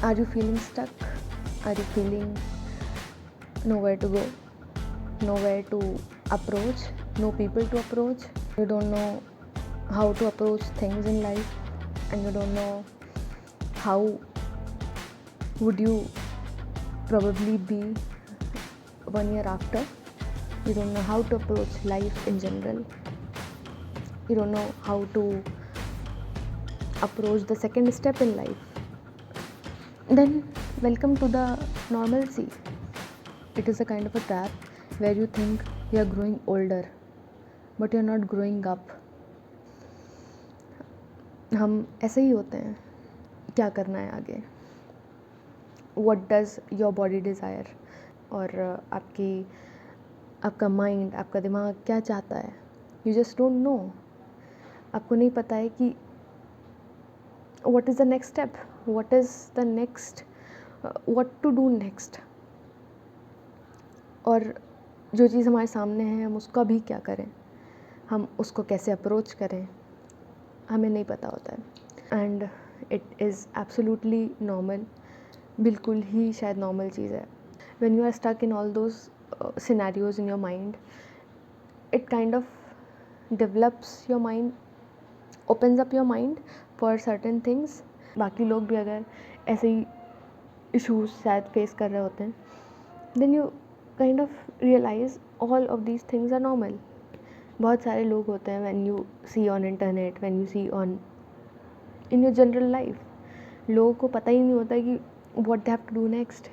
Are you feeling stuck? Are you feeling nowhere to go, nowhere to approach, no people to approach? You don't know how to approach things in life, and you don't know how would you probably be 1 year after. You don't know how to approach life in general. You don't know how to approach the second step in life. Then welcome to the normalcy. It is a kind of a trap where you think you are growing older, but you're not growing up. हम ऐसे ही होते हैं. क्या करना है आगे? What does your body desire? और आपका माइंड, आपका दिमाग क्या चाहता है? You just don't know. आपको नहीं पता है कि what is the next step? What is the next? What to do next? और जो चीज़ हमारे सामने है हम उसका भी क्या करें, हम उसको कैसे अप्रोच करें, हमें नहीं पता होता है. And it is absolutely normal. बिल्कुल ही शायद नॉर्मल चीज़ है. When you are stuck in all those scenarios in your mind, it kind of develops your mind, opens up your mind for certain things. बाकी लोग भी अगर ऐसे ही इशूज़ शायद फेस कर रहे होते हैं, then you kind of realise all of these things are normal. बहुत सारे लोग होते हैं when you see on internet, when you see on in your general life, लोगों को पता ही नहीं होता कि what they have to do next.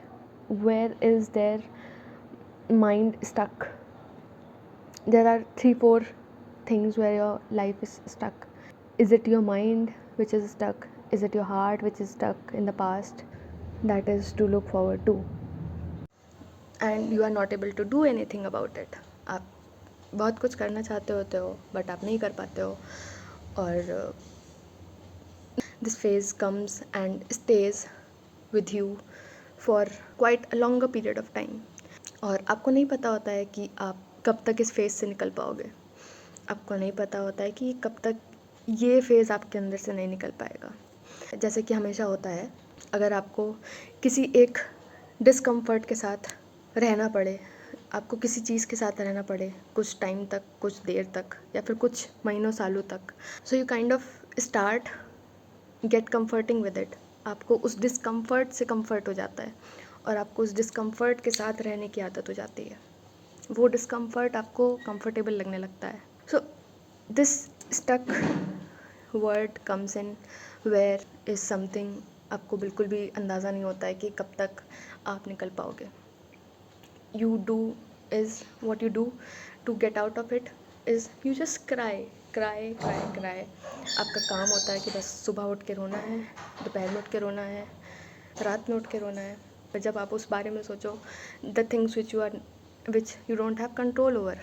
Where is their mind stuck? There are 3-4 things where your life is stuck. Is it your mind which is stuck? Is it your heart which is stuck in the past? That is to look forward to. And you are not able to do anything about it. आप बहुत कुछ करना चाहते होते हो but आप नहीं कर पाते हो. और this phase comes and stays with you for quite a longer period of time. और आपको नहीं पता होता है कि आप कब तक इस फेज़ से निकल पाओगे. आपको नहीं पता होता है कि कब तक ये फेज़ आपके अंदर से नहीं निकल पाएगा. जैसे कि हमेशा होता है, अगर आपको किसी एक डिस्कम्फर्ट के साथ रहना पड़े, आपको किसी चीज़ के साथ रहना पड़े कुछ टाइम तक, कुछ देर तक, या फिर कुछ महीनों सालों तक, so you kind of start get comforting with it. आपको उस डिस्कम्फर्ट से कम्फर्ट हो जाता है और आपको उस डिस्कम्फर्ट के साथ रहने की आदत हो जाती है. वो डिस्कम्फर्ट आपको कंफर्टेबल लगने लगता है. So this stuck word comes in where is something आपको बिल्कुल भी अंदाज़ा नहीं होता है कि कब तक आप निकल पाओगे. You do is what you do to get out of it is you just cry. आपका काम होता है कि बस सुबह उठ के रोना है, दोपहर में उठ के रोना है, रात में उठ के रोना है. पर जब आप उस बारे में सोचो, the things which you don't have control over,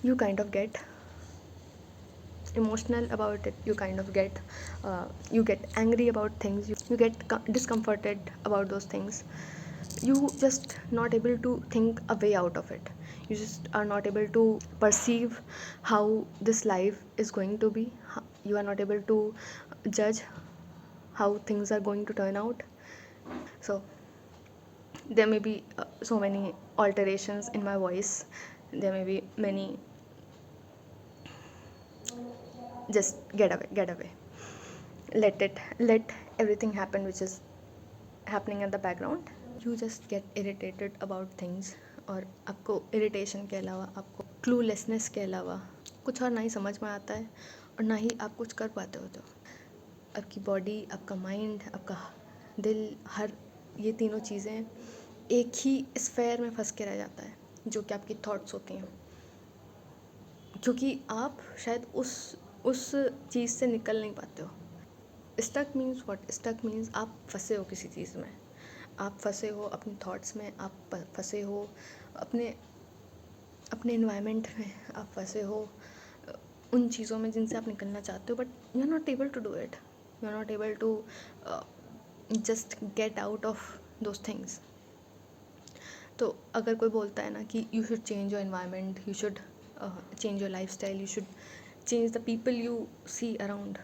you kind of get emotional about it. You kind of get you get angry about things. You get discomforted about those things. You just not able to think a way out of it. You just are not able to perceive how this life is going to be. You are not able to judge how things are going to turn out. So there may be so many alterations in my voice. There may be many. Just get away. Let everything happen which is happening in the background. You just get irritated about things. और आपको irritation के अलावा, आपको क्लूलेसनेस के अलावा कुछ और ना ही समझ में आता है और ना ही आप कुछ कर पाते हो. तो आपकी बॉडी, आपका माइंड, आपका दिल, हर ये तीनों चीज़ें एक ही स्फेयर में फंस के रह जाता है, जो कि आपकी थॉट्स होती हैं. क्योंकि आप शायद उस चीज़ से निकल नहीं पाते हो. Stuck means what? Stuck means आप फंसे हो किसी चीज़ में. आप फंसे हो अपने थॉट्स में, आप फंसे हो अपने एनवायरनमेंट में, आप फंसे हो उन चीज़ों में जिनसे आप निकलना चाहते हो, but you are not able to do it. You are not able to just get out of those things. तो अगर कोई बोलता है ना कि you should change your environment, you should change your life style, you should change the people you see around,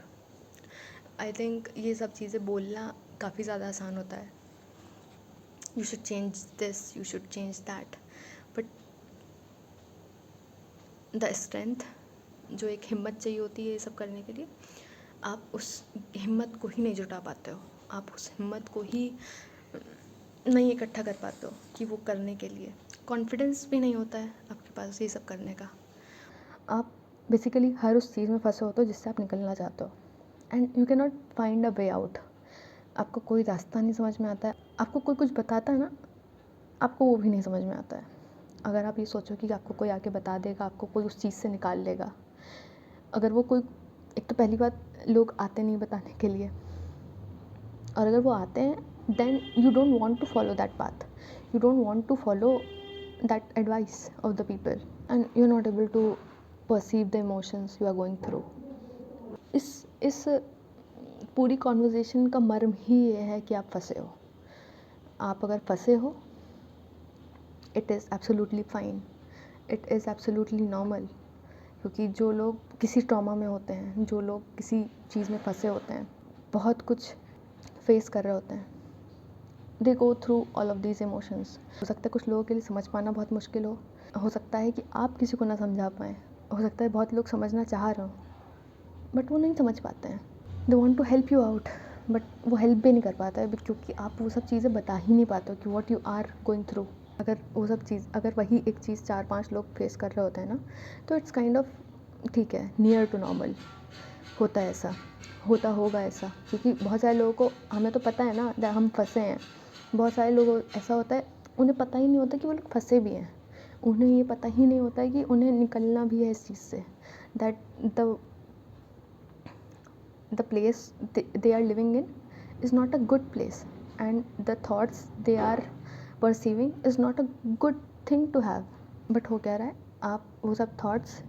I think ये सब चीज़ें बोलना काफ़ी ज़्यादा आसान होता है, you should change this, you should change that, but the strength, जो एक हिम्मत चाहिए होती है ये सब करने के लिए, आप उस हिम्मत को ही नहीं जुटा पाते हो, आप उस हिम्मत को ही नहीं इकट्ठा कर पाते हो कि वो करने के लिए कॉन्फिडेंस भी नहीं होता है आपके पास ये सब करने का। आप बेसिकली हर उस चीज़ में फंसे होते हो जिससे आप निकलना चाहते हो, and you can not find a way out. आपको कोई रास्ता नहीं समझ में आता है, आपको कोई कुछ बताता है ना, आपको वो भी नहीं समझ में आता है। अगर आप ये सोचो कि आपको कोई आके बता देगा, आपको कोई उस चीज़ से निकाल लेगा, अगर वो कोई, एक तो पहली बात, लोग आते नहीं बताने के लिए, और अगर वो आते हैं then you don't want to follow that path, you don't want to follow that advice of the people, and you are not able to perceive the emotions you are going through. इस पूरी conversation का मर्म ही ये है कि आप फंसे हो। आप अगर फंसे हो, it is absolutely fine, it is absolutely normal, क्योंकि जो लोग किसी ट्रॉमा में होते हैं, जो लोग किसी चीज़ में फंसे होते हैं, बहुत कुछ फेस कर रहे होते हैं, they go through all of these emotions. हो सकता है कुछ लोगों के लिए समझ पाना बहुत मुश्किल हो सकता है कि आप किसी को ना समझा पाएँ, हो सकता है बहुत लोग समझना चाह रहे हो बट वो नहीं समझ पाते हैं। They want to help you out but वो हेल्प भी नहीं कर पाता है, क्योंकि आप वो सब चीज़ें बता ही नहीं पाते हो कि what you are going through. अगर वो सब चीज़, अगर वही एक चीज़ 4-5 लोग फेस कर रहे होते हैं ना, तो इट्स काइंड ऑफ ठीक है, नियर टू नॉर्मल होता है, ऐसा होता होगा ऐसा, क्योंकि बहुत सारे लोगों को, हमें तो पता है ना हम फंसे हैं। बहुत सारे लोग ऐसा होता है, उन्हें पता ही नहीं होता कि वो लोग फंसे भी हैं, उन्हें ये पता ही नहीं होता है कि उन्हें निकलना भी है इस चीज़ से, that the place they are living in is not a good place, and the thoughts they are perceiving is not a good thing to have। But हो क्या रहा है, आप वो सब थॉट्स,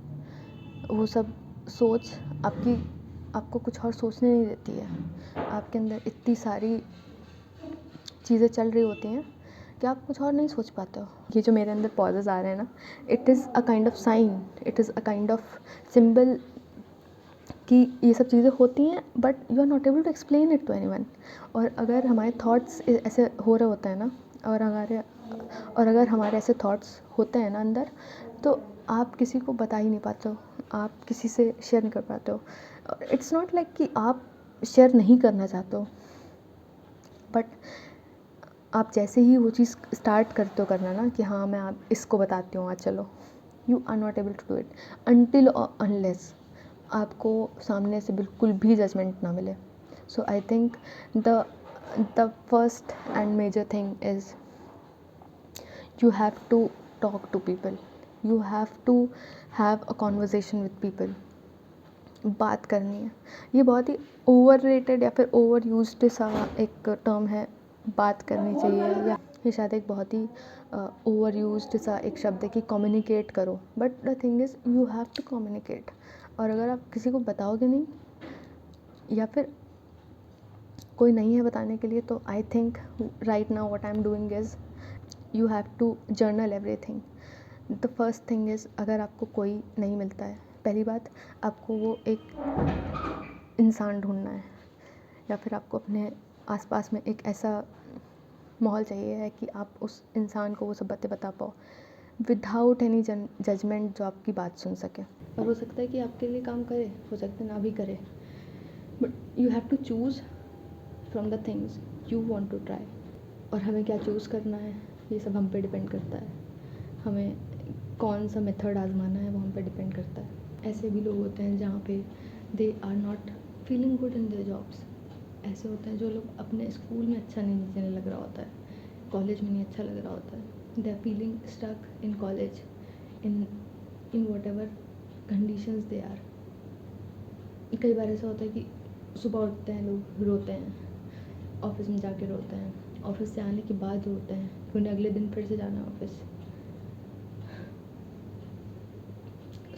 वो सब सोच आपको कुछ और सोचने नहीं देती है। आपके अंदर इतनी सारी चीज़ें चल रही होती हैं कि आप कुछ और नहीं सोच पाते हो। ये जो मेरे अंदर पॉजेज़ आ रहे हैं ना, it is a kind of sign, it is a kind of symbol कि ये सब चीज़ें होती हैं, but you are not able to explain it to anyone. और अगर हमारे थॉट्स ऐसे हो रहे होते हैं ना, और अगर हमारे ऐसे थॉट्स होते हैं ना अंदर, तो आप किसी को बता ही नहीं पाते हो, आप किसी से शेयर नहीं कर पाते हो। इट्स नॉट लाइक कि आप शेयर नहीं करना चाहते हो, बट आप जैसे ही वो चीज़ स्टार्ट करते हो करना ना, कि हाँ मैं आप इसको बताती हूँ, आज चलो, you are not able to do it until unless आपको सामने से बिल्कुल भी जजमेंट ना मिले। So I think the first and major thing is you have to talk to people, you have to have a conversation with people। बात करनी है, ये बहुत ही ओवर रेटेड या फिर ओवर यूज्ड सा एक टर्म है, बात करनी चाहिए, या ये शायद एक बहुत ही ओवर यूज्ड सा एक शब्द है कि कम्युनिकेट करो, but the thing is you have to communicate. और अगर आप किसी को बताओगे नहीं, या फिर कोई नहीं है बताने के लिए, तो I think right now what I am doing is you have to journal everything. The first thing is, अगर आपको कोई नहीं मिलता है, पहली बात आपको वो एक इंसान ढूंढना है, या फिर आपको अपने आसपास में एक ऐसा माहौल चाहिए है कि आप उस इंसान को वो सब बातें बता पाओ विदाउट एनी जजमेंट, जो आपकी बात सुन सके। और हो सकता है कि आपके लिए काम करे, हो सकता है ना भी करे, but you have to choose from the things you want to try. और हमें क्या चूज़ करना है, ये सब हम पे डिपेंड करता है, हमें कौन सा मेथड आजमाना है वो हम पे डिपेंड करता है। ऐसे भी लोग होते हैं जहाँ पे they are not feeling good in their jobs. ऐसे होते हैं जो लोग अपने स्कूल में अच्छा नहीं चलने लग रहा होता है, कॉलेज में नहीं अच्छा लग रहा होता है, they are feeling stuck in college, in whatever conditions they are. कई बार ऐसा होता है कि सुबह उठते हैं लोग रोते हैं, ऑफिस में जाके रोते हैं, ऑफिस से आने के बाद रोते हैं कि उन्हें अगले दिन फिर से जाना है office.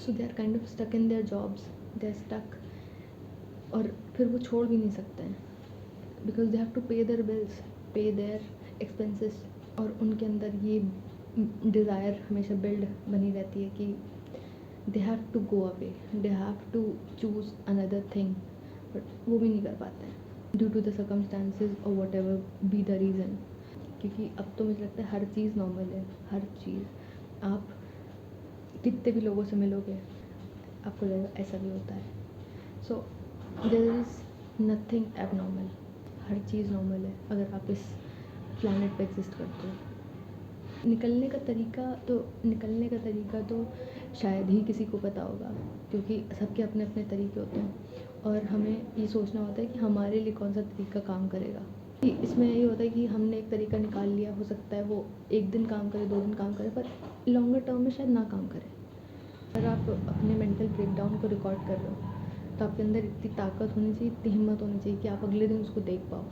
So they are kind of stuck in their jobs, they are stuck, और फिर वो छोड़ भी नहीं सकते हैं, because they have to pay their bills, pay their expenses. और उनके अंदर ये डिज़ायर हमेशा बिल्ड बनी रहती है कि they have to go away, they have to choose another thing, but वो भी नहीं कर पाते हैं। ड्यू टू द सर्कमस्टांसेस और whatever be the reason. क्योंकि अब तो मुझे लगता है हर चीज़ नॉर्मल है, हर चीज़। आप कितने भी लोगों से मिलोगे आपको लगेगा ऐसा भी होता है। So there is nothing abnormal, हर चीज़ नॉर्मल है अगर आप इस प्लैनेट पे एग्जिस्ट करते हो। निकलने का तरीका तो शायद ही किसी को पता होगा, क्योंकि सबके अपने अपने तरीके होते हैं और हमें ये सोचना होता है कि हमारे लिए कौन सा तरीका काम करेगा। इसमें ये होता है कि हमने एक तरीका निकाल लिया, हो सकता है वो एक दिन काम करे, 2 दिन काम करे, पर लॉन्गर टर्म में शायद ना काम करे। अगर आप अपने मेंटल ब्रेकडाउन को रिकॉर्ड कर रहे हो तो आपके अंदर इतनी ताकत होनी चाहिए, इतनी हिम्मत होनी चाहिए कि आप अगले दिन उसको देख पाओ।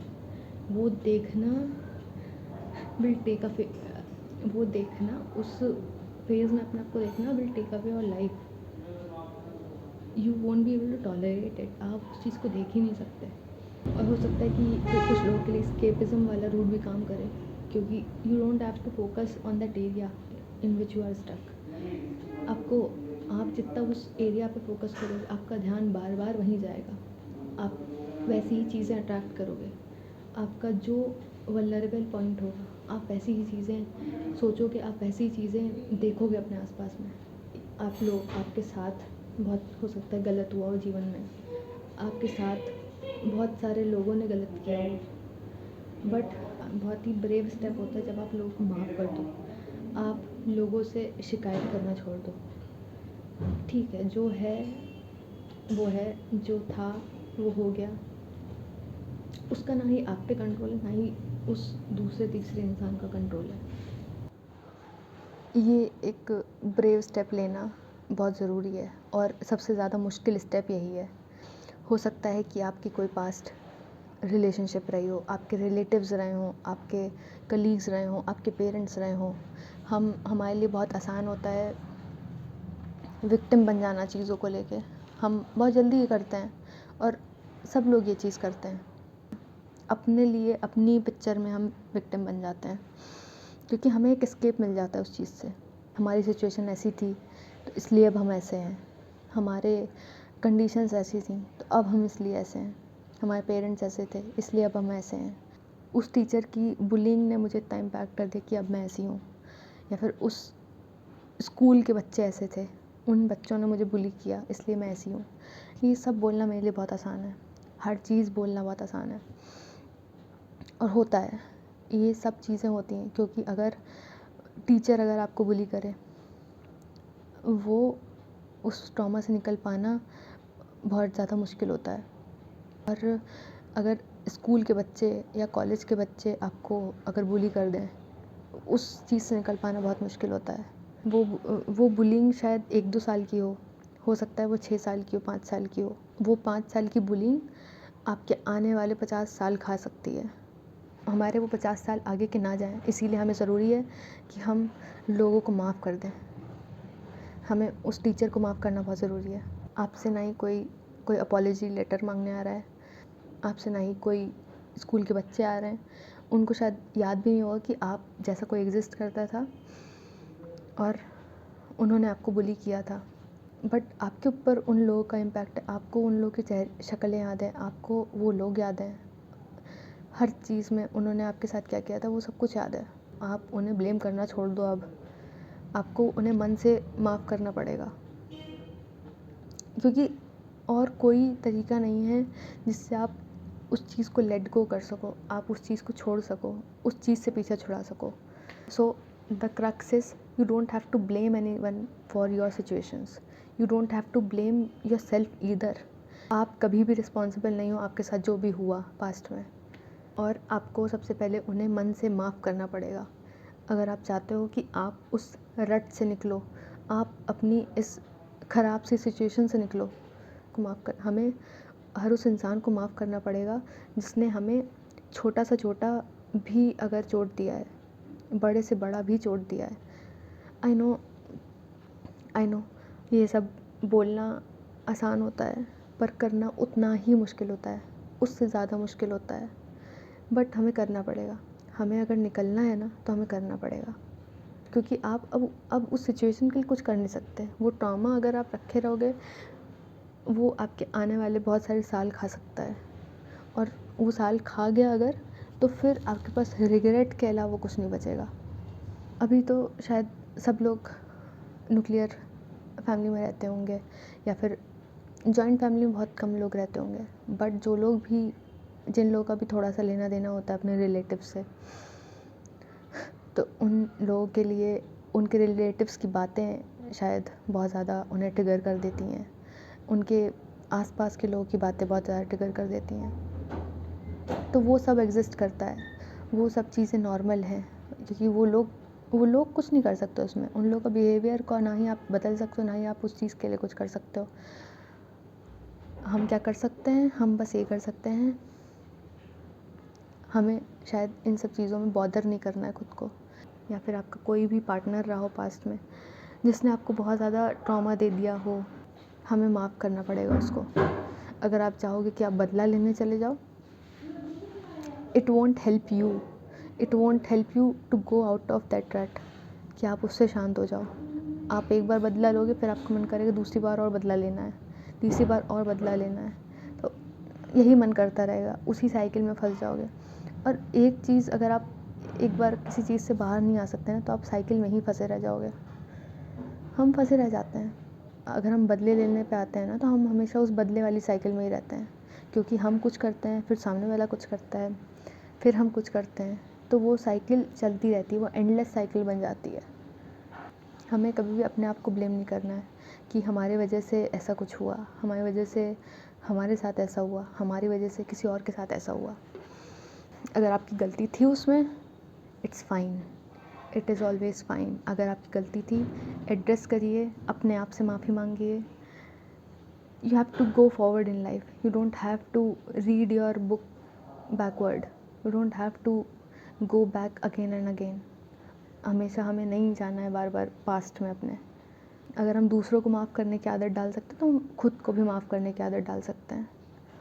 वो देखना विल टेक अ वो देखना उस फेज़ में अपने आप को देखना will take away your life. You won't be able to tolerate it. आप उस चीज़ को देख ही नहीं सकते। और हो सकता है कि कुछ लोगों के लिए एस्केपिज्म वाला रूट भी काम करे, क्योंकि you don't have to focus on that area in which you are stuck. आप जितना उस एरिया पे फोकस करोगे आपका ध्यान बार बार वहीं जाएगा, आप वैसी ही चीज़ें अट्रैक्ट करोगे। आपका जो वल्नरेबल पॉइंट होगा आप वैसी ही चीज़ें सोचोगे, आप वैसी ही चीज़ें देखोगे अपने आसपास में। आपके साथ बहुत हो सकता है गलत हुआ हो जीवन में, आपके साथ बहुत सारे लोगों ने गलत किया हो, बट बहुत ही ब्रेव स्टेप होता है जब आप लोगों को माफ़ कर दो, आप लोगों से शिकायत करना छोड़ दो। ठीक है, जो है वो है, जो था वो हो गया। उसका ना ही आप पे कंट्रोल है, ना ही उस दूसरे तीसरे इंसान का कंट्रोल है। ये एक ब्रेव स्टेप लेना बहुत ज़रूरी है और सबसे ज़्यादा मुश्किल स्टेप यही है। हो सकता है कि आपकी कोई पास्ट रिलेशनशिप रही हो, आपके रिलेटिव्स रहे हों, आपके कलीग्स रहे हों, आपके पेरेंट्स रहे हों। हमारे लिए बहुत आसान होता है विक्टिम बन जाना चीज़ों को लेके। हम बहुत जल्दी ये करते हैं और सब लोग ये चीज़ करते हैं। अपने लिए अपनी पिक्चर में हम विक्टिम बन जाते हैं, क्योंकि हमें एक एस्केप मिल जाता है उस चीज़ से। हमारी सिचुएशन ऐसी थी तो इसलिए अब हम ऐसे हैं, हमारे कंडीशंस ऐसी थी तो अब हम इसलिए ऐसे हैं, हमारे पेरेंट्स ऐसे थे इसलिए अब हम ऐसे हैं। उस टीचर की बुलिंग ने मुझे इतना इम्पैक्ट कर दिया कि अब मैं ऐसी हूँ, या फिर उस स्कूल के बच्चे ऐसे थे, उन बच्चों ने मुझे बुली किया इसलिए मैं ऐसी हूँ। ये सब बोलना मेरे लिए बहुत आसान है, हर चीज़ बोलना बहुत आसान है और होता है। ये सब चीज़ें होती हैं क्योंकि अगर टीचर अगर आपको बुली करे, वो उस ट्रॉमा से निकल पाना बहुत ज़्यादा मुश्किल होता है। और अगर स्कूल के बच्चे या कॉलेज के बच्चे आपको अगर बुली कर दें, उस चीज़ से निकल पाना बहुत मुश्किल होता है। वो बुलिंग शायद 1-2 साल की हो सकता है वो 6 साल की हो, 5 साल की हो। वो 5 साल की बुलिंग आपके आने वाले 50 साल खा सकती है। हमारे वो 50 साल आगे के ना जाएँ, इसीलिए हमें ज़रूरी है कि हम लोगों को माफ़ कर दें। हमें उस टीचर को माफ़ करना बहुत ज़रूरी है। आपसे ना ही कोई अपॉलजी लेटर मांगने आ रहा है, आपसे ना ही कोई स्कूल के बच्चे आ रहे हैं। उनको शायद याद भी नहीं होगा कि आप जैसा कोई एग्ज़िस्ट करता था और उन्होंने आपको बुली किया था, बट आपके ऊपर उन लोगों का इम्पैक्ट है। आपको उन लोगों की शक्लें याद हैं, आपको वो लोग याद हैं, हर चीज़ में उन्होंने आपके साथ क्या किया था वो सब कुछ याद है। आप उन्हें ब्लेम करना छोड़ दो। अब आपको उन्हें मन से माफ़ करना पड़ेगा, क्योंकि और कोई तरीका नहीं है जिससे आप उस चीज़ को लेट गो कर सको, आप उस चीज़ को छोड़ सको, उस चीज़ से पीछा छुड़ा सको। So the crux is you don't have to blame anyone for your situations, you don't have to blame yourself either. आप कभी भी रिस्पॉन्सिबल नहीं हो आपके साथ जो भी हुआ पास्ट में, और आपको सबसे पहले उन्हें मन से माफ़ करना पड़ेगा। अगर आप चाहते हो कि आप उस रट से निकलो, आप अपनी इस ख़राब सी सिचुएशन से निकलो, हमें हर उस इंसान को माफ़ करना पड़ेगा जिसने हमें छोटा से छोटा भी अगर चोट दिया है, बड़े से बड़ा भी चोट दिया है। आई नो ये सब बोलना आसान होता है, पर करना उतना ही मुश्किल होता है, उससे ज़्यादा मुश्किल होता है, बट हमें करना पड़ेगा। हमें अगर निकलना है ना तो हमें करना पड़ेगा, क्योंकि आप अब उस सिचुएशन के लिए कुछ कर नहीं सकते। वो ट्रॉमा अगर आप रखे रहोगे वो आपके आने वाले बहुत सारे साल खा सकता है। और वो साल खा गया अगर, तो फिर आपके पास रिग्रेट के अलावा कुछ नहीं बचेगा। अभी तो शायद सब लोग न्यूक्लियर फैमिली में रहते होंगे या फिर जॉइंट फैमिली में बहुत कम लोग रहते होंगे, बट जो लोग भी, जिन लोगों का भी थोड़ा सा लेना देना होता है अपने रिलेटिव से, तो उन लोगों के लिए उनके रिलेटिव्स की बातें शायद बहुत ज़्यादा उन्हें ट्रिगर कर देती हैं, उनके आसपास के लोगों की बातें बहुत ज़्यादा ट्रिगर कर देती हैं। तो वो सब एग्जिस्ट करता है, वो सब चीज़ें नॉर्मल हैं, क्योंकि वो लोग कुछ नहीं कर सकते उसमें। उन लोगों का बिहेवियर को ना ही आप बदल सकते हो, ना ही आप उस चीज़ के लिए कुछ कर सकते हो। हम क्या कर सकते हैं, हम बस ये कर सकते हैं, हमें शायद इन सब चीज़ों में बॉदर नहीं करना है खुद को। या फिर आपका कोई भी पार्टनर रहा हो पास्ट में जिसने आपको बहुत ज़्यादा ट्रॉमा दे दिया हो, हमें माफ़ करना पड़ेगा उसको। अगर आप चाहोगे कि आप बदला लेने चले जाओ, it won't help you to go out of that trait, कि आप उससे शांत हो जाओ। आप एक बार बदला लोगे, फिर आपका मन करेगा दूसरी बार और बदला लेना है, तीसरी बार और बदला लेना है, तो यही मन करता रहेगा, उसी साइकिल में फंस जाओगे। और एक चीज़, अगर आप एक बार किसी चीज़ से बाहर नहीं आ सकते ना, तो आप साइकिल में ही फंसे रह जाओगे। हम फंसे रह जाते हैं। अगर हम बदले लेने पे आते हैं ना, तो हम हमेशा उस बदले वाली साइकिल में ही रहते हैं, क्योंकि हम कुछ करते हैं, फिर सामने वाला कुछ करता है, फिर हम कुछ करते हैं, तो वो साइकिल चलती रहती है, वो एंडलेस साइकिल बन जाती है। हमें कभी भी अपने आप को ब्लेम नहीं करना है कि हमारे वजह से ऐसा कुछ हुआ, हमारी वजह से हमारे साथ ऐसा हुआ, हमारी वजह से किसी और के साथ ऐसा हुआ। अगर आपकी गलती थी उसमें, it's fine, it is always fine. अगर आपकी गलती थी, एड्रेस करिए, अपने आप से माफ़ी मांगिए। You have to go forward in life, you don't have to read your book backward, you don't have to go back again and again. हमेशा हमें नहीं जाना है बार बार पास्ट में अपने। अगर हम दूसरों को माफ़ करने की आदत डाल सकते हैं, तो हम खुद को भी माफ़ करने की आदत डाल सकते हैं।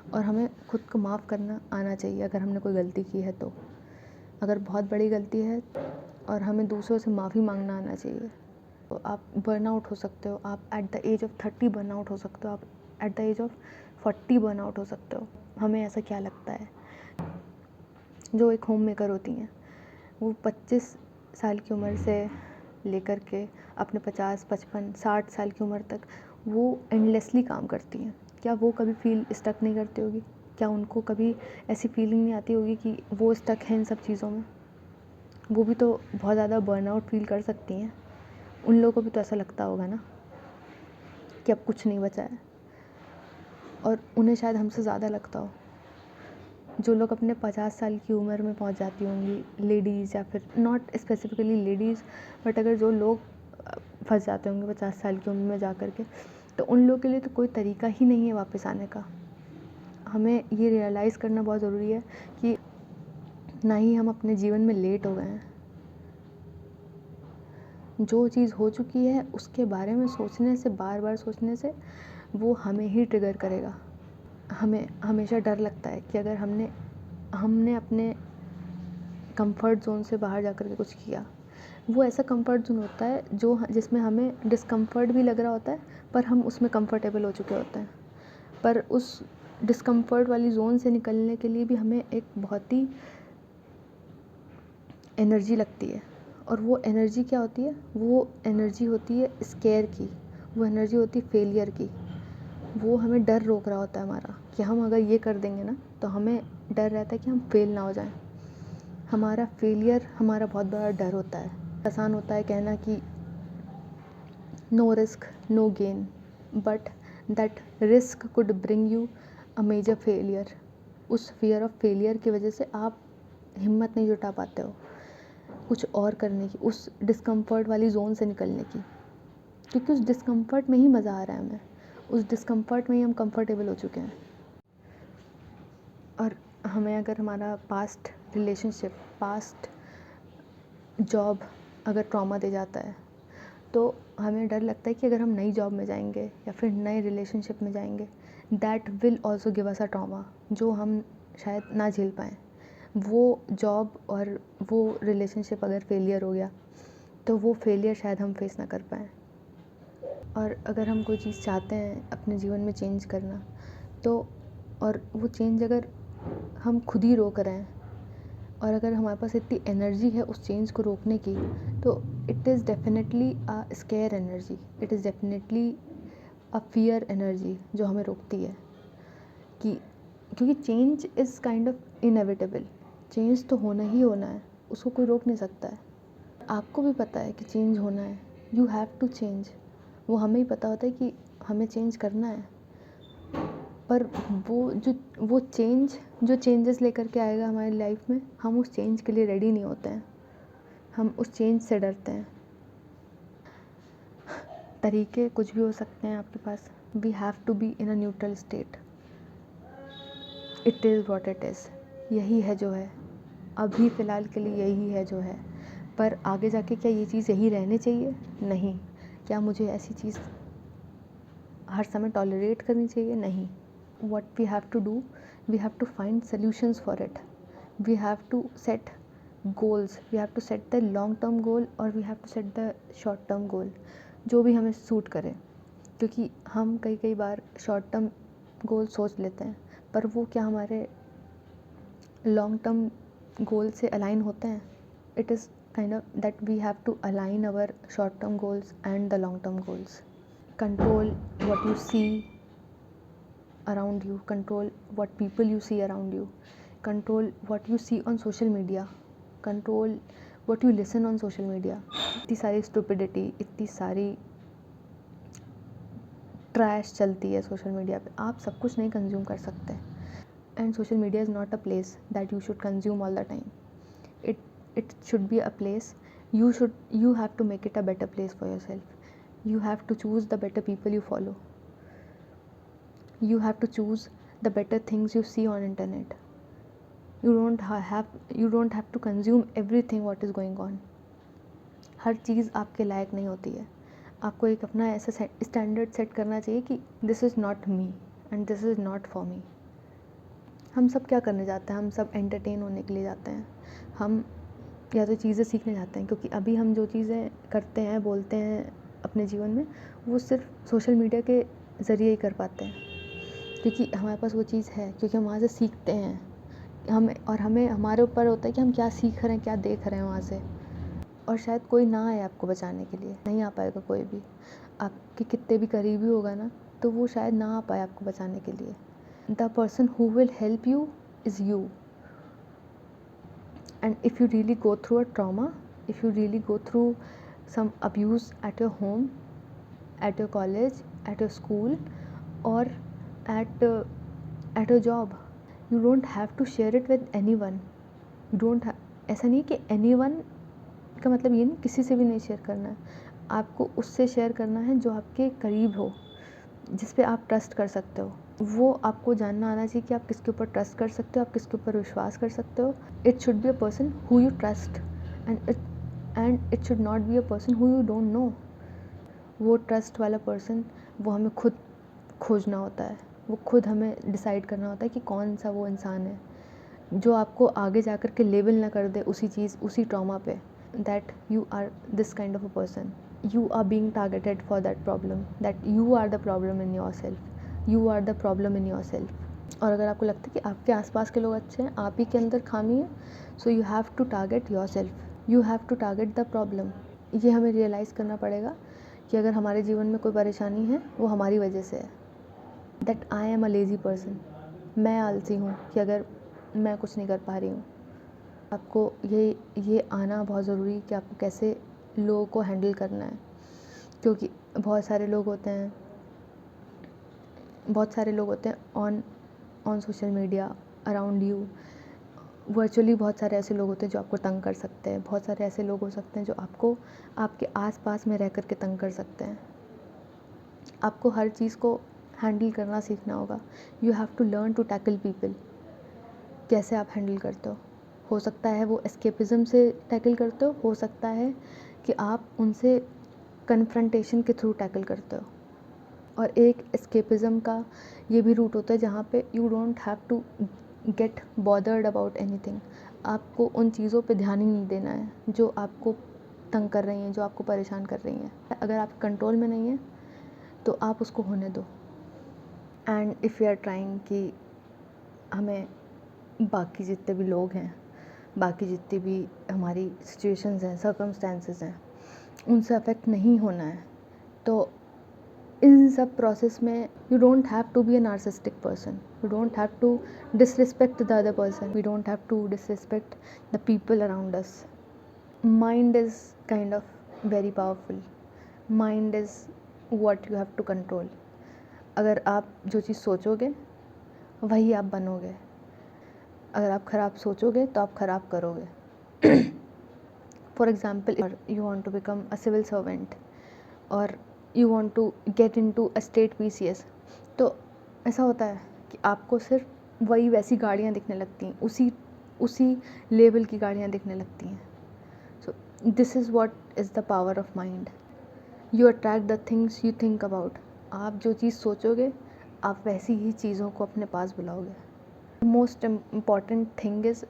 और हमें खुद को माफ़ करना आना चाहिए अगर हमने कोई गलती की है तो। अगर बहुत बड़ी गलती है और हमें दूसरों से माफ़ी मांगना आना चाहिए। तो आप बर्नआउट हो सकते हो, आप at the age of 30 burnout हो सकते हो, आप at the age of 40 burnout हो सकते हो। हमें ऐसा क्या लगता है? जो एक होम मेकर होती हैं, वो 25 साल की उम्र से लेकर के अपने 50, 55, 60 साल की उम्र तक वो एंडलेसली काम करती हैं। क्या वो कभी फील स्टक नहीं करती होगी? क्या उनको कभी ऐसी फीलिंग नहीं आती होगी कि वो स्टक हैं इन सब चीज़ों में? वो भी तो बहुत ज़्यादा बर्नआउट फील कर सकती हैं। उन लोगों को भी तो ऐसा लगता होगा ना कि अब कुछ नहीं बचा है, और उन्हें शायद हमसे ज़्यादा लगता हो। जो लोग अपने 50 साल की उम्र में पहुंच जाती होंगी, लेडीज़, या फिर नॉट स्पेसिफिकली लेडीज़, बट अगर जो लोग फंस जाते होंगे 50 साल की उम्र में जा कर के, तो उन लोगों के लिए तो कोई तरीका ही नहीं है वापस आने का। हमें ये रियलाइज़ करना बहुत ज़रूरी है कि ना ही हम अपने जीवन में लेट हो गए हैं। जो चीज़ हो चुकी है उसके बारे में सोचने से, बार बार सोचने से, वो हमें ही ट्रिगर करेगा। हमें हमेशा डर लगता है कि अगर हमने अपने कंफर्ट ज़ोन से बाहर जा कर के कुछ किया, वो ऐसा कंफर्ट ज़ोन होता है जिसमें हमें डिस्कम्फर्ट भी लग रहा होता है, पर हम उसमें कंफर्टेबल हो चुके होते हैं। पर उस डिस्कम्फर्ट वाली ज़ोन से निकलने के लिए भी हमें एक बहुत ही एनर्जी लगती है। और वो एनर्जी क्या होती है? वो एनर्जी होती है स्केयर की, वो एनर्जी होती है फेलियर की। वो हमें डर रोक रहा होता है हमारा, कि हम अगर ये कर देंगे ना, तो हमें डर रहता है कि हम फेल ना हो जाएं। हमारा फेलियर हमारा बहुत बड़ा डर होता है। आसान होता है कहना कि no risk no gain, but that risk could bring you a major failure. उस फियर ऑफ फेलियर की वजह से आप हिम्मत नहीं जुटा पाते हो कुछ और करने की, उस डिस्कम्फर्ट वाली ज़ोन से निकलने की, क्योंकि उस डिस्कम्फर्ट में ही मज़ा आ रहा है हमें, उस डिस्कम्फर्ट में ही हम कंफर्टेबल हो चुके हैं। और हमें अगर हमारा पास्ट रिलेशनशिप, पास्ट जॉब अगर ट्रॉमा दे जाता है, तो हमें डर लगता है कि अगर हम नई जॉब में जाएंगे या फिर नए रिलेशनशिप में जाएंगे, that will also give us a trauma, जो हम शायद ना झेल पाएँ। वो जॉब और वो रिलेशनशिप अगर फेलियर हो गया, तो वो फेलियर शायद हम फेस ना कर पाएँ। और अगर हम कोई चीज़ चाहते हैं अपने जीवन में चेंज करना, तो और वो चेंज अगर हम खुद ही रोक रहे हैं। और अगर हमारे पास इतनी एनर्जी है उस चेंज को रोकने की, तो it is definitely a square energy, it is definitely a fear energy जो हमें रोकती है। कि क्योंकि change is kind of inevitable, change तो होना ही होना है, उसको कोई रोक नहीं सकता है। आपको भी पता है कि चेंज होना है, यू हैव टू चेंज। वो हमें ही पता होता है कि हमें चेंज करना है, पर वो चेंजेस लेकर के आएगा हमारी लाइफ में, हम उस चेंज के लिए रेडी नहीं होते हैं, हम उस चेंज से डरते हैं। तरीके कुछ भी हो सकते हैं आपके पास, we have to be in a neutral state. It is what it is, यही है जो है, अभी फ़िलहाल के लिए यही है जो है। पर आगे जाके क्या ये चीज़ यही रहनी चाहिए? नहीं। क्या मुझे ऐसी चीज़ हर समय टॉलरेट करनी चाहिए? नहीं। What we have to do, we have to find solutions for it. We have to set goals, we have to set the long term goal और we have to set the short term goal, जो भी हमें suit करे। क्योंकि हम कई बार short term गोल सोच लेते हैं, पर वो क्या हमारे लॉन्ग टर्म गोल से अलाइन होते हैं? It is kind of that we have to align our short term goals and the long term goals. Control what you see around you, control what people you see around you, control what you see on social media, control what you listen on social media. इतनी सारी stupidity, इतनी सारी trash चलती है social media पे, आप सब कुछ नहीं कंज्यूम कर सकते। And social media is not a place that you should consume all the time. It should be a place, you have to make it a better place for yourself. You have to choose the better people you follow. You have to choose the better things you see on internet. You don't have to consume everything what is going on. हर चीज़ आपके लायक नहीं होती है। आपको एक अपना ऐसा standard set करना चाहिए कि this is not me and this is not for me. हम सब क्या करने जाते हैं? हम सब एंटरटेन होने के लिए जाते हैं, हम या तो चीज़ें सीखने जाते हैं। क्योंकि अभी हम जो चीज़ें करते हैं, बोलते हैं अपने जीवन में, वो सिर्फ सोशल मीडिया के ज़रिए ही कर पाते हैं, क्योंकि हमारे पास वो चीज़ है, क्योंकि हम वहाँ से सीखते हैं। हमें हमारे ऊपर होता है कि हम क्या सीख रहे हैं, क्या देख रहे हैं वहाँ से। और शायद कोई ना आए आपको बचाने के लिए, नहीं आ पाएगा कोई भी। आपके कितने भी करीबी होगा ना, तो वो शायद ना आ पाए आपको बचाने के लिए। The person who will help you is you. And if you really go through a trauma, if you really go through some abuse at your home, at your college, at your school, or at your job, you don't have to share it with anyone. You don't ऐसा नहीं कि anyone का मतलब ये नहीं किसी से भी नहीं शेयर करना है। आपको उससे शेयर करना है जो आपके करीब हो, जिस पे आप ट्रस्ट कर सकते हो। वो आपको जानना आना चाहिए कि आप किसके ऊपर ट्रस्ट कर सकते हो, आप किसके ऊपर विश्वास कर सकते हो। It should be a person who you trust and it should not be a person who you don't know. वो ट्रस्ट वाला पर्सन, वो हमें खुद खोजना होता है, वो खुद हमें डिसाइड करना होता है कि कौन सा वो इंसान है जो आपको आगे जा कर के लेबल ना कर दे उसी चीज़, उसी ट्रॉमा पे, that you are this kind of a person, you are being targeted for that problem, that you are the problem in yourself, you are the problem in yourself। और अगर आपको लगता है कि आपके आसपास के लोग अच्छे हैं, आप ही के अंदर खामी है, so you have to target yourself, you have to target the problem. ये हमें रियलाइज़ करना पड़ेगा कि अगर हमारे जीवन में कोई परेशानी है, वो हमारी वजह से है। That I am a lazy person, मैं आलसी हूँ कि अगर मैं कुछ नहीं कर पा रही हूँ। आपको ये आना बहुत ज़रूरी है कि आपको कैसे लोगों को हैंडल करना है। क्योंकि बहुत सारे लोग होते हैं on social media around you. Virtually बहुत सारे ऐसे लोग होते हैं जो आपको तंग कर सकते हैं, बहुत सारे ऐसे लोग हो सकते हैं जो आपको आपके आसपास में रह कर के तंग कर सकते हैं। आपको हर चीज़ को हैंडल करना सीखना होगा। You have to learn to tackle people. कैसे आप हैंडल करते हो सकता है वो एस्केपिज़म से टैकल करते हो सकता है कि आप उनसे कन्फ्रंटेशन के थ्रू टैकल करते हो। और एक एस्केपिज़म का ये भी रूट होता है जहाँ पे you don't have to get bothered about anything. आपको उन चीज़ों पे ध्यान ही नहीं देना है जो आपको तंग कर रही हैं, जो आपको परेशान कर रही हैं। अगर आप कंट्रोल में नहीं हैं तो आप उसको होने दो। And if you are trying कि हमें बाकी जितने भी लोग हैं, बाकी जितनी भी हमारी सिचुएशंस हैं, सर्कमस्टेंसेस हैं, उनसे अफेक्ट नहीं होना है। तो इन सब प्रोसेस में you don't have to be a narcissistic person, you don't have to disrespect the other person, we don't have to disrespect the people around us. Mind is kind of very powerful, mind is what you have to control. अगर आप जो चीज़ सोचोगे वही आप बनोगे, अगर आप ख़राब सोचोगे तो आप ख़राब करोगे। For example, you want to become a civil servant और you want to get into a state PCS, तो ऐसा होता है कि आपको सिर्फ वही वैसी गाड़ियाँ दिखने लगती हैं, उसी लेवल की गाड़ियाँ दिखने लगती हैं। So this is what is the power of mind. You attract the things you think about. आप जो चीज़ सोचोगे आप वैसी ही चीज़ों को अपने पास बुलाओगे। Most important thing is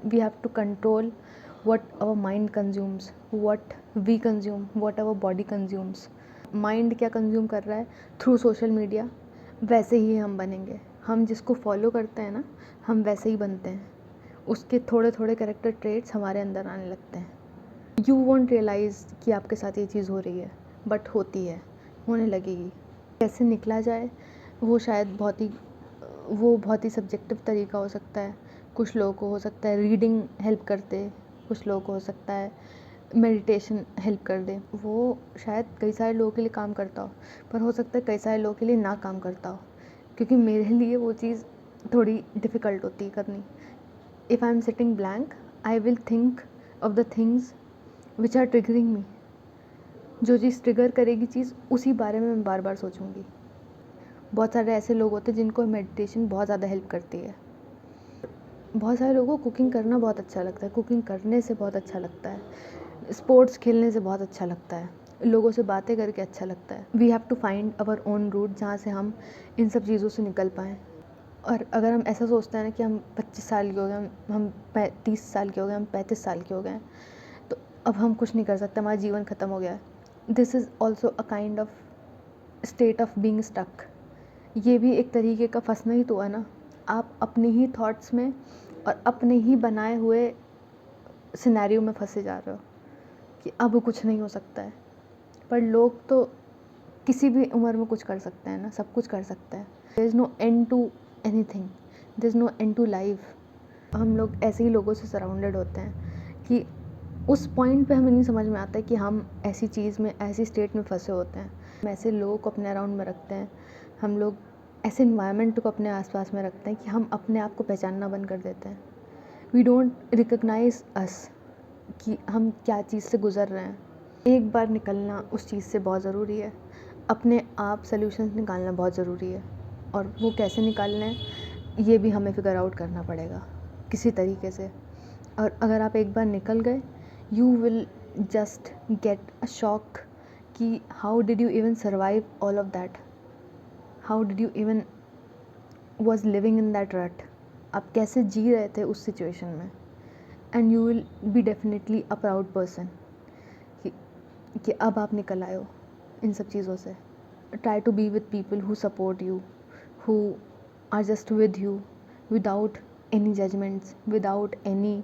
we have to control what our mind consumes, what we consume, what our body consumes. Mind क्या consume कर रहा है थ्रू सोशल मीडिया, वैसे ही हम बनेंगे। हम जिसको फॉलो करते हैं ना, हम वैसे ही बनते हैं, उसके थोड़े थोड़े कैरेक्टर ट्रेट्स हमारे अंदर आने लगते हैं। यू वोंट रियलाइज़ कि आपके साथ ये चीज़ हो रही है, बट होती है, होने लगेगी। कैसे निकला जाए वो शायद बहुत ही सब्जेक्टिव तरीका हो सकता है। कुछ लोगों को हो सकता है रीडिंग हेल्प कर दे, कुछ लोगों को हो सकता है मेडिटेशन हेल्प कर दे। वो शायद कई सारे लोगों के लिए काम करता हो, पर हो सकता है कई सारे लोगों के लिए ना काम करता हो, क्योंकि मेरे लिए वो चीज़ थोड़ी डिफ़िकल्ट होती है करनी। If I am sitting blank, I will think of the things which are triggering me. जो चीज़ ट्रिगर करेगी चीज़, उसी बारे में मैं बार बार सोचूंगी। बहुत सारे ऐसे लोग होते हैं जिनको मेडिटेशन बहुत ज़्यादा हेल्प करती है। बहुत सारे लोगों को कुकिंग करना बहुत अच्छा लगता है, कुकिंग करने से बहुत अच्छा लगता है, स्पोर्ट्स खेलने से बहुत अच्छा लगता है, लोगों से बातें करके अच्छा लगता है। We have to find our own route, जहाँ से हम इन सब चीज़ों से निकल पाएँ। और अगर हम ऐसा सोचते हैं ना कि हम 25 साल के हो गए, हम 30 साल के हो गए, हम 35 साल के हो गए, तो अब हम कुछ नहीं कर सकते, हमारा जीवन ख़त्म हो गया है। This is also a kind of state of being stuck. ये भी एक तरीके का फंसना ही तो है ना। आप अपने ही थॉट्स में और अपने ही बनाए हुए सिनेरियो में फंसे जा रहे हो कि अब कुछ नहीं हो सकता है। पर लोग तो किसी भी उम्र में कुछ कर सकते हैं ना, सब कुछ कर सकते हैं। There is no end to anything, there is no end to life. हम लोग ऐसे ही लोगों से सराउंडेड होते हैं कि उस पॉइंट पे हमें नहीं समझ में आता है कि हम ऐसी चीज़ में, ऐसी स्टेट में फंसे होते हैं। हम ऐसे लोगों को अपने अराउंड में रखते हैं, हम लोग ऐसे इन्वायरमेंट को अपने आसपास में रखते हैं कि हम अपने आप को पहचानना बंद कर देते हैं। वी डोंट रिकग्नाइज अस कि हम क्या चीज़ से गुज़र रहे हैं। एक बार निकलना उस चीज़ से बहुत ज़रूरी है, अपने आप सल्यूशंस निकालना बहुत ज़रूरी है, और वो कैसे निकालना है ये भी हमें फिगर आउट करना पड़ेगा किसी तरीके से। और अगर आप एक बार निकल गए, you will just get a shock कि how did you even survive all of that, how did you even was living in that rut. आप कैसे जी रहे थे उस सिचुएशन में। And you will be definitely a proud person कि अब आप निकल आए हो इन सब चीज़ों से। Try to be with people who support you, who are just with you, without any judgements, without any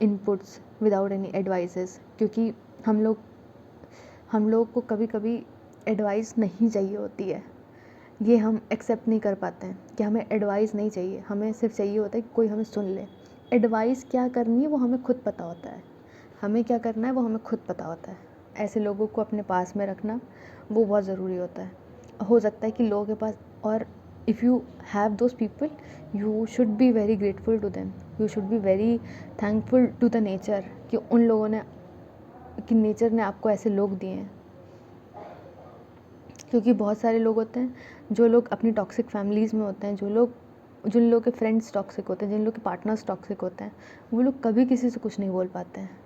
inputs, without any advices. क्योंकि हम लोग को कभी कभी एडवाइस नहीं चाहिए होती है, ये हम एक्सेप्ट नहीं कर पाते हैं कि हमें एडवाइस नहीं चाहिए, हमें सिर्फ चाहिए होता है कि कोई हमें सुन ले। एडवाइस क्या करनी है वो हमें खुद पता होता है, हमें क्या करना है वो हमें खुद पता होता है। ऐसे लोगों को अपने पास में रखना वो बहुत ज़रूरी होता है। हो सकता है कि लोगों के पास, और if you have those people, you should be very grateful to them, you should be very thankful to the nature कि उन लोगों ने, कि नेचर ने आपको ऐसे लोग दिए हैं। क्योंकि बहुत सारे लोग होते हैं, जो लोग अपनी टॉक्सिक फैमिलीज़ में होते हैं, जिन लोगों के फ्रेंड्स टॉक्सिक होते हैं, जिन लोग के पार्टनर्स टॉक्सिक होते हैं, वो लोग कभी किसी से कुछ नहीं बोल पाते हैं।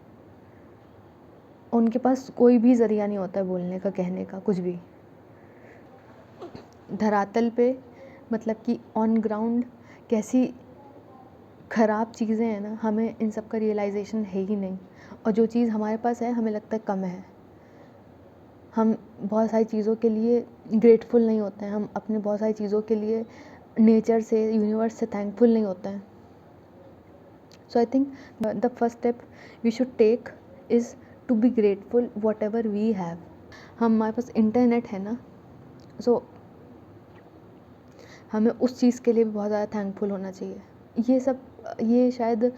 उनके पास कोई भी ज़रिया नहीं होता है बोलने का, कहने का, कुछ भी। धरातल पे मतलब कि ऑन ग्राउंड कैसी ख़राब चीज़ें हैं ना, हमें इन सब का रियलाइजेशन है ही नहीं। और जो चीज़ हमारे पास है हमें लगता है कम है। हम बहुत सारी चीज़ों के लिए ग्रेटफुल नहीं होते हैं, हम अपने बहुत सारी चीज़ों के लिए नेचर से, यूनिवर्स से थैंकफुल नहीं होते हैं। So I think the first step we should take is to be grateful whatever we have. हमारे पास इंटरनेट है ना, सो हमें उस चीज़ के लिए भी बहुत ज़्यादा थैंकफुल होना चाहिए। ये सब ये शायद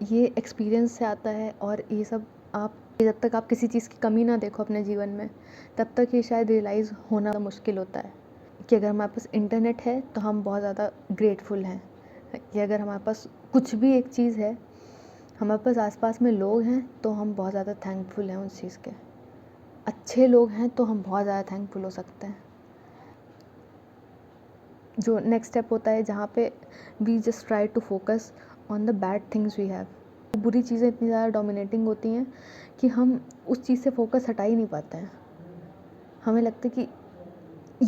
ये एक्सपीरियंस से आता है, और ये सब आप जब तक आप किसी चीज़ की कमी ना देखो अपने जीवन में, तब तक ये शायद रियलाइज़ होना मुश्किल होता है कि अगर हमारे पास इंटरनेट है तो हम बहुत ज़्यादा ग्रेटफुल हैं, कि अगर हमारे पास कुछ भी एक चीज़ है, हमारे पास आसपास में लोग हैं तो हम बहुत ज़्यादा थैंकफुल हैं उस चीज़ के। अच्छे लोग हैं तो हम बहुत ज़्यादा थैंकफुल हो सकते हैं। जो नेक्स्ट स्टेप होता है जहाँ पे we just try to focus on the bad things we have. बुरी चीज़ें इतनी ज़्यादा डोमिनेटिंग होती हैं कि हम उस चीज़ से फोकस हटा ही नहीं पाते हैं। हमें लगता है कि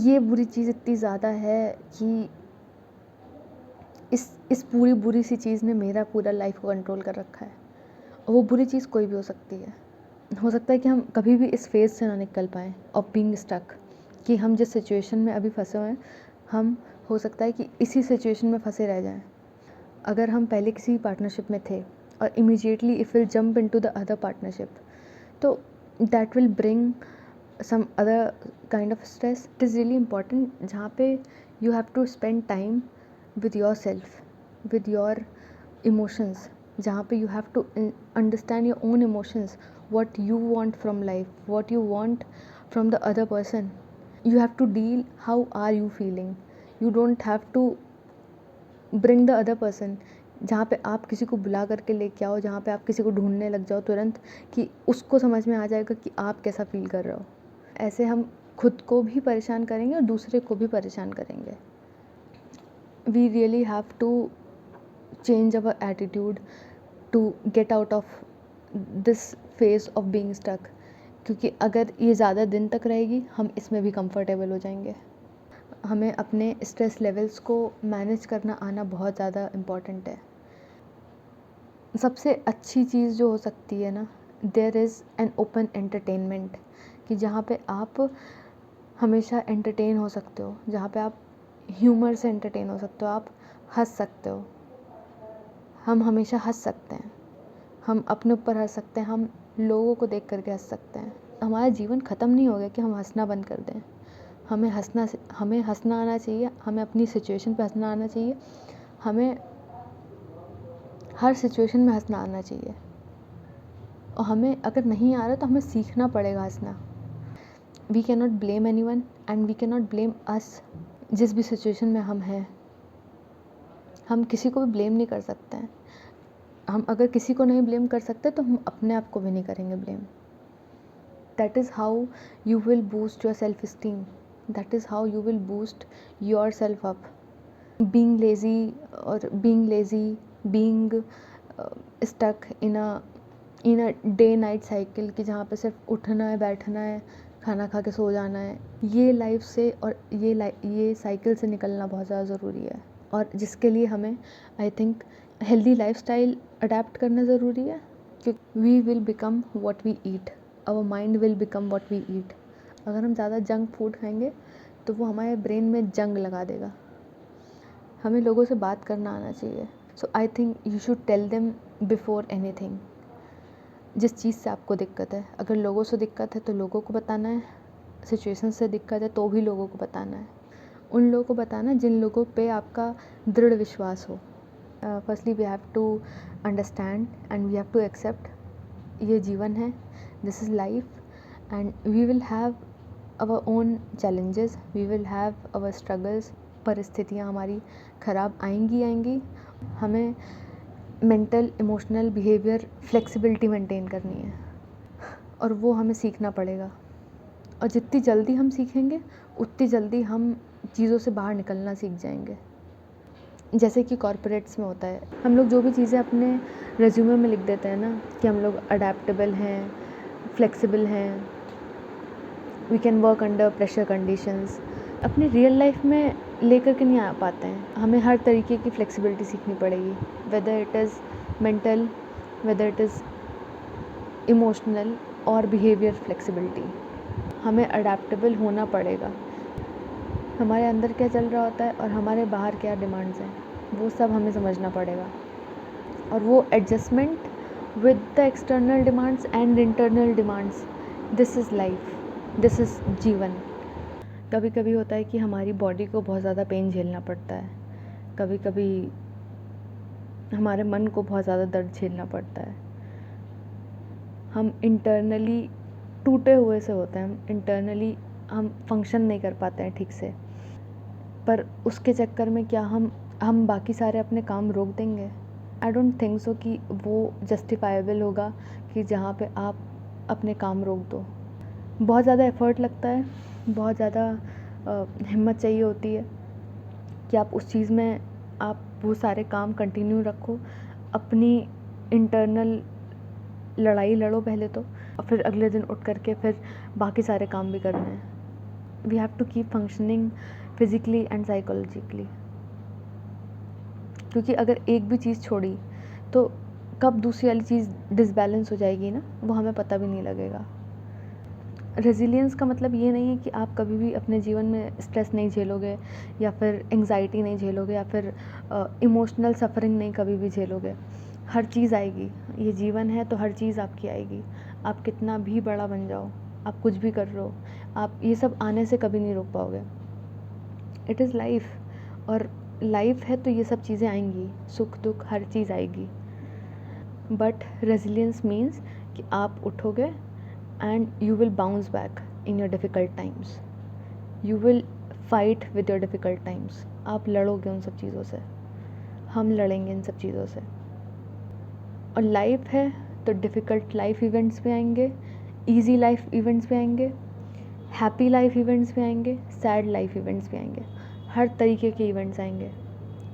ये बुरी चीज़ इतनी ज़्यादा है कि इस पूरी बुरी सी चीज़ ने मेरा पूरा लाइफ को कंट्रोल कर रखा है। और वो बुरी चीज़ कोई भी हो सकती है। हो सकता है कि हम कभी भी इस फेज़ से ना निकल पाएँ ऑफ बीइंग स्टक, कि हम जिस सिचुएशन में अभी फंसे हुए हैं, हम हो सकता है कि इसी सिचुएशन में फंसे रह जाएं। अगर हम पहले किसी पार्टनरशिप में थे और immediately if will jump into the other partnership, तो that will bring some other kind of stress. It is really important जहाँ पे you have to spend time with yourself, with your emotions, जहाँ पे you have to understand your own emotions, what you want from life, what you want from the other person. You have to deal how are you feeling. You don't have to bring the other person, जहाँ पे आप किसी को बुला करके लेके आओ, जहाँ पे आप किसी को ढूंढने लग जाओ तुरंत कि उसको समझ में आ जाएगा कि आप कैसा फील कर रहे हो। ऐसे हम खुद को भी परेशान करेंगे और दूसरे को भी परेशान करेंगे। We really have to change our attitude to get out of this phase of being stuck, क्योंकि अगर ये ज़्यादा दिन तक रहेगी हम इसमें भी कंफर्टेबल हो जाएंगे। हमें अपने स्ट्रेस लेवल्स को मैनेज करना आना बहुत ज़्यादा इम्पॉर्टेंट है। सबसे अच्छी चीज़ जो हो सकती है ना, there is an open entertainment, कि जहाँ पे आप हमेशा एंटरटेन हो सकते हो, जहाँ पे आप ह्यूमर से एंटरटेन हो सकते हो, आप हंस सकते हो। हम हमेशा हंस सकते हैं, हम अपने ऊपर हंस सकते हैं, हम लोगों को देख करके हंस सकते हैं। हमारा जीवन ख़त्म नहीं हो गया कि हम हंसना बंद कर दें। हमें हंसना आना चाहिए, हमें अपनी सिचुएशन पे हंसना आना चाहिए, हमें हर सिचुएशन में हंसना आना चाहिए। और हमें अगर नहीं आ रहा तो हमें सीखना पड़ेगा हंसना। We can not blame anyone and we can not blame us. जिस भी सिचुएशन में हम हैं, हम किसी को भी ब्लेम नहीं कर सकते हैं। हम अगर किसी को नहीं ब्लेम कर सकते तो हम अपने आप को भी नहीं करेंगे blame. That is how you will boost your self esteem, that is how you will boost your self up. Being lazy, being stuck in a day night cycle, कि जहाँ पे सिर्फ उठना है, बैठना है, खाना खा के सो जाना है, ये लाइफ से और ये साइकिल से निकलना बहुत ज़्यादा ज़रूरी है। और जिसके लिए हमें I think healthy lifestyle adapt करना ज़रूरी है, क्योंकि we will become what we eat, our mind will become what we eat. अगर हम ज़्यादा जंक फूड खाएंगे तो वो हमारे ब्रेन में जंग लगा देगा। हमें लोगों से बात करना आना चाहिए। So I think you should tell them before anything. जिस चीज़ से आपको दिक्कत है, अगर लोगों से दिक्कत है तो लोगों को बताना है, सिचुएशन से दिक्कत है तो भी लोगों को बताना है। उन लोगों को बताना जिन लोगों पे आपका दृढ़ विश्वास हो। Firstly we have to understand and we have to accept, ये जीवन है, this is life and we will have our own challenges, we will have our struggles. परिस्थितियाँ हमारी ख़राब आएंगी। हमें mental, emotional, behaviour flexibility maintain करनी है और वो हमें सीखना पड़ेगा। और जितनी जल्दी हम सीखेंगे उतनी जल्दी हम चीज़ों से बाहर निकलना सीख जाएंगे। जैसे कि कॉर्पोरेट्स में होता है, हम लोग जो भी चीज़ें अपने रेज्यूमे में लिख देते हैं ना, कि हम लोग अडेप्टेबल हैं, फ्लेक्सिबल हैं, we can work under pressure conditions, अपनी रियल लाइफ में लेकर के नहीं आ पाते हैं। हमें हर तरीके की फ्लेक्सिबिलिटी सीखनी पड़ेगी, whether it is mental, whether it is emotional और बिहेवियर फ्लेक्सिबिलिटी। हमें अडेप्टेबल होना पड़ेगा। हमारे अंदर क्या चल रहा होता है और हमारे बाहर क्या डिमांड्स हैं, वो सब हमें समझना पड़ेगा। और वो adjustment with the external demands and internal demands, this is life, this is जीवन। कभी कभी होता है कि हमारी बॉडी को बहुत ज़्यादा पेन झेलना पड़ता है, कभी कभी हमारे मन को बहुत ज़्यादा दर्द झेलना पड़ता है, हम इंटरनली टूटे हुए से होते हैं, हम इंटरनली हम फंक्शन नहीं कर पाते हैं ठीक से, पर उसके चक्कर में क्या हम बाकी सारे अपने काम रोक देंगे? आई डोंट थिंक सो कि वो जस्टिफाइबल होगा कि जहाँ पे आप अपने काम रोक दो। बहुत ज़्यादा एफ़र्ट लगता है, बहुत ज़्यादा हिम्मत चाहिए होती है कि आप उस चीज़ में आप वो सारे काम कंटिन्यू रखो, अपनी इंटरनल लड़ाई लड़ो पहले तो, और फिर अगले दिन उठ करके फिर बाकी सारे काम भी करने हैं। We have to keep functioning physically and psychologically, क्योंकि अगर एक भी चीज़ छोड़ी तो कब दूसरी वाली चीज़ डिसबैलेंस हो जाएगी ना, वो हमें पता भी नहीं लगेगा। रेजिलियंस का मतलब ये नहीं है कि आप कभी भी अपने जीवन में स्ट्रेस नहीं झेलोगे, या फिर एंग्जाइटी नहीं झेलोगे, या फिर इमोशनल सफरिंग नहीं कभी भी झेलोगे। हर चीज़ आएगी, ये जीवन है तो हर चीज़ आपकी आएगी। आप कितना भी बड़ा बन जाओ, आप कुछ भी कर रहे हो, आप ये सब आने से कभी नहीं रोक पाओगे। इट इज़ लाइफ, और लाइफ है तो ये सब चीज़ें आएंगी, सुख दुख हर चीज़ आएगी। बट रेजिलियंस मीन्स कि आप उठोगे and you will bounce back in your difficult times, you will fight with your difficult times। आप लड़ोगे उन सब चीज़ों से, हम लड़ेंगे इन सब चीज़ों से। और लाइफ है तो डिफ़िकल्ट लाइफ इवेंट्स भी आएंगे, ईजी लाइफ इवेंट्स भी आएंगे, हैप्पी लाइफ इवेंट्स भी आएंगे, सैड लाइफ इवेंट्स भी आएंगे, हर तरीके के इवेंट्स आएंगे।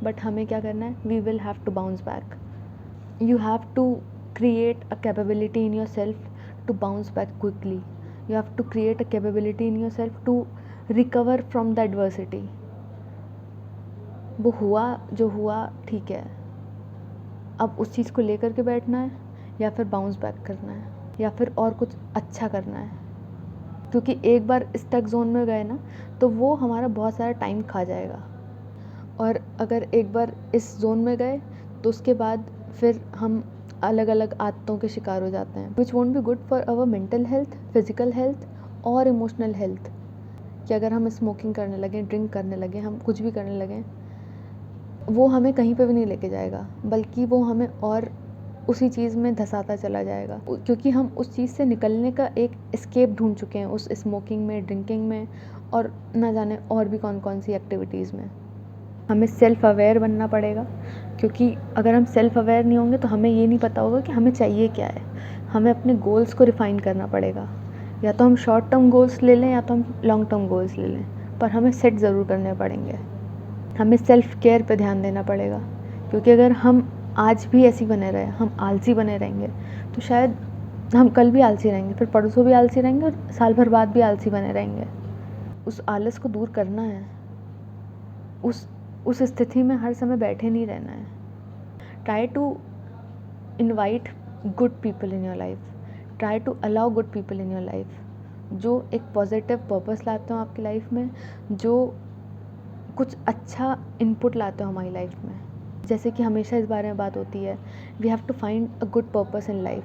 बट हमें क्या करना है? We will have to bounce back. You have to create a capability in yourself to bounce back quickly. You have to create a capability in yourself to recover from the adversity। वो हुआ जो हुआ ठीक है, अब उस चीज़ को लेकर के बैठना है, या फिर बाउंस बैक करना है, या फिर और कुछ अच्छा करना है। क्योंकि एक बार स्टक जोन में गए ना, तो वो हमारा बहुत सारा टाइम खा जाएगा। और अगर एक बार इस जोन में गए तो उसके बाद फिर हम अलग अलग आदतों के शिकार हो जाते हैं, which won't be good for our mental health, physical health और इमोशनल हेल्थ। कि अगर हम स्मोकिंग करने लगें, ड्रिंक करने लगें, हम कुछ भी करने लगें, वो हमें कहीं पे भी नहीं लेके जाएगा, बल्कि वो हमें और उसी चीज़ में धंसाता चला जाएगा। क्योंकि हम उस चीज़ से निकलने का एक एस्केप ढूंढ चुके हैं उस स्मोकिंग में, ड्रिंकिंग में, और ना जाने और भी कौन कौन सी एक्टिविटीज़ में। हमें सेल्फ़ अवेयर बनना पड़ेगा, क्योंकि अगर हम सेल्फ़ अवेयर नहीं होंगे तो हमें ये नहीं पता होगा कि हमें चाहिए क्या है। हमें अपने गोल्स को रिफ़ाइन करना पड़ेगा, या तो हम शॉर्ट टर्म गोल्स ले लें या तो हम लॉन्ग टर्म गोल्स ले लें, पर हमें सेट ज़रूर करने पड़ेंगे। हमें सेल्फ़ केयर पे ध्यान देना पड़ेगा, क्योंकि अगर हम आज भी ऐसे बने रहे, हम आलसी बने रहेंगे, तो शायद हम कल भी आलसी रहेंगे, फिर परसों भी आलसी रहेंगे, और साल भर बाद भी आलसी बने रहेंगे। उस आलस को दूर करना है, उस स्थिति में हर समय बैठे नहीं रहना है। Try to invite good people in your life, try to allow good people in your life, जो एक पॉजिटिव पर्पस लाते हो आपकी लाइफ में, जो कुछ अच्छा इनपुट लाते हो हमारी लाइफ में। जैसे कि हमेशा इस बारे में बात होती है, we have to find a good purpose in life,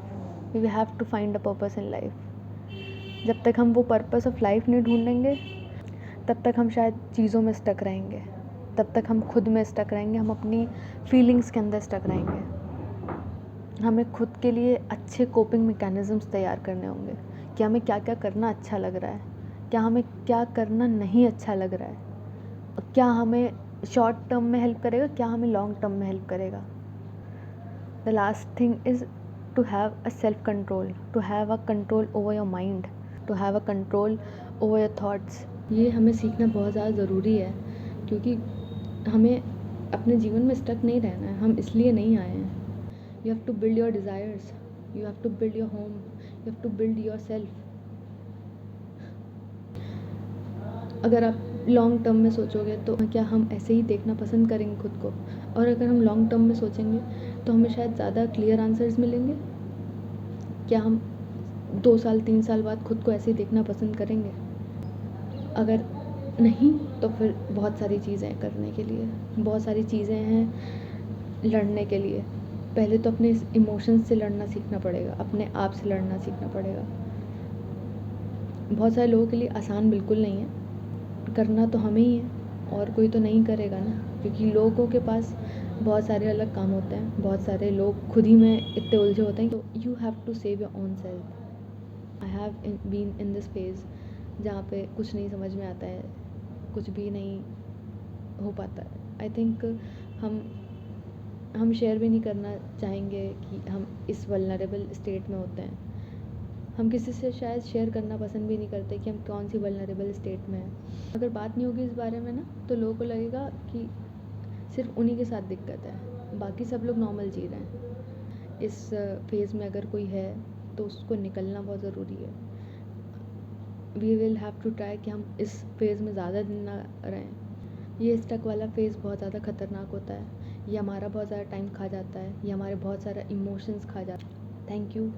we have to find a purpose in life. जब तक हम वो पर्पस ऑफ लाइफ नहीं ढूंढेंगे, तब तक हम शायद चीज़ों में स्टक रहेंगे, तब तक हम खुद में स्टक रहेंगे, हम अपनी फीलिंग्स के अंदर स्टक रहेंगे। हमें खुद के लिए अच्छे कोपिंग मैकेनिज़म्स तैयार करने होंगे कि हमें क्या क्या करना अच्छा लग रहा है, क्या हमें क्या करना नहीं अच्छा लग रहा है, क्या हमें शॉर्ट टर्म में हेल्प करेगा, क्या हमें लॉन्ग टर्म में हेल्प करेगा। The last thing is to have a self control, to have a control over your mind, to have a control over your thoughts. ये हमें सीखना बहुत ज़्यादा ज़रूरी है, क्योंकि हमें अपने जीवन में स्टक नहीं रहना है, हम इसलिए नहीं आए हैं। You have to build your desires, you have to build your home, you have to build your self. अगर आप लॉन्ग टर्म में सोचोगे तो क्या हम ऐसे ही देखना पसंद करेंगे खुद को, और अगर हम लॉन्ग टर्म में सोचेंगे तो हमें शायद ज़्यादा क्लियर आंसर्स मिलेंगे। क्या हम 2 साल 3 साल बाद खुद को ऐसे ही देखना पसंद करेंगे? अगर नहीं, तो फिर बहुत सारी चीज़ें करने के लिए, बहुत सारी चीज़ें हैं लड़ने के लिए, पहले तो अपने इमोशंस से लड़ना सीखना पड़ेगा, अपने आप से लड़ना सीखना पड़ेगा। बहुत सारे लोगों के लिए आसान बिल्कुल नहीं है, करना तो हमें ही है और कोई तो नहीं करेगा ना, क्योंकि लोगों के पास बहुत सारे अलग काम होते हैं, बहुत सारे लोग खुद ही में इतने उलझे होते हैं। तो you have to save your own self. I have been in this phase जहाँ पे कुछ नहीं समझ में आता है, कुछ भी नहीं हो पाता है। आई थिंक हम शेयर भी नहीं करना चाहेंगे कि हम इस वल्नरेबल स्टेट में होते हैं। हम किसी से शायद शेयर करना पसंद भी नहीं करते कि हम कौन सी वल्नरेबल स्टेट में हैं। अगर बात नहीं होगी इस बारे में ना, तो लोगों को लगेगा कि सिर्फ उन्हीं के साथ दिक्कत है, बाकी सब लोग नॉर्मल जी रहे हैं। इस फेज़ में अगर कोई है तो उसको निकलना बहुत ज़रूरी है। We will have to try कि हम इस फेज़ में ज़्यादा दिन ना रहें। ये स्टक वाला फेज़ बहुत ज़्यादा ख़तरनाक होता है, ये हमारा बहुत ज़्यादा टाइम खा जाता है, ये हमारे बहुत सारा इमोशंस खा जाता है। Thank you